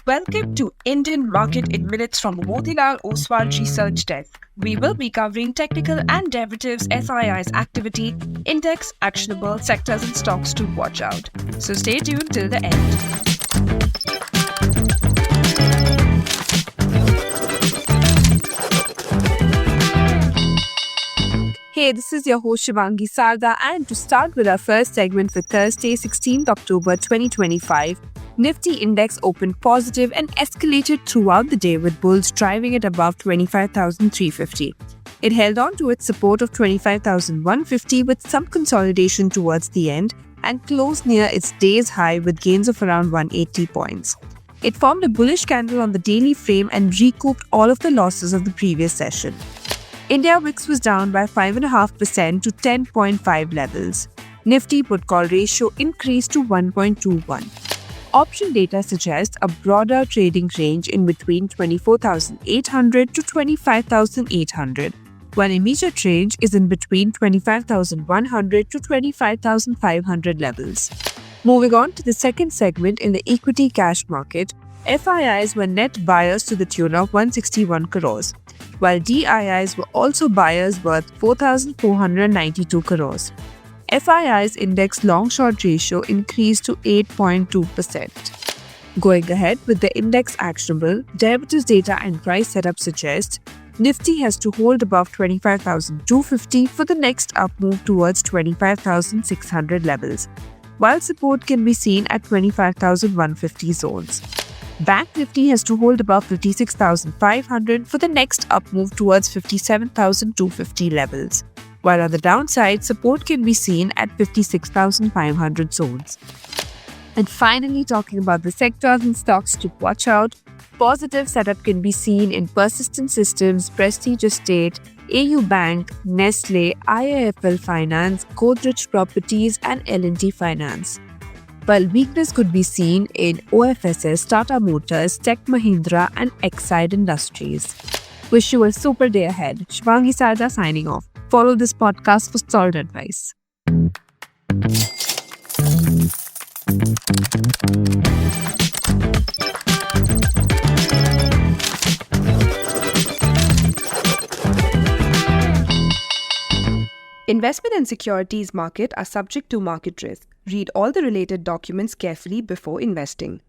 Welcome to Indian Market in Minutes from Motilal Oswal Research Desk. We will be covering technical and derivatives SII's activity, index, actionable sectors and stocks to watch out. So stay tuned till the end. Hey, this is your host Shivangi Sarda, and to start with our first segment for Thursday, 16th October 2025, Nifty index opened positive and escalated throughout the day with bulls driving it above 25,350. It held on to its support of 25,150 with some consolidation towards the end and closed near its day's high with gains of around 180 points. It formed a bullish candle on the daily frame and recouped all of the losses of the previous session. India VIX was down by 5.5% to 10.5 levels. Nifty put-call ratio increased to 1.21. Option data suggests a broader trading range in between 24,800 to 25,800, while immediate range is in between 25,100 to 25,500 levels. Moving on to the second segment in the equity cash market, FIIs were net buyers to the tune of 161 crores, while DIIs were also buyers worth 4,492 crores. FII's index long-short ratio increased to 8.2%. Going ahead with the index actionable, derivatives data and price setup suggest Nifty has to hold above 25,250 for the next up move towards 25,600 levels, while support can be seen at 25,150 zones. Bank Nifty has to hold above 56,500 for the next up move towards 57,250 levels, while on the downside, support can be seen at 56,500 zones. And finally, talking about the sectors and stocks to watch out, positive setup can be seen in Persistent Systems, Prestige Estate, AU Bank, Nestle, IIFL Finance, Godrej Properties and L&T Finance. While weakness could be seen in OFSS, Tata Motors, Tech Mahindra and Exide Industries. Wish you a super day ahead. Shivangi Sarda signing off. Follow this podcast for solid advice. Investment and securities market are subject to market risk. Read all the related documents carefully before investing.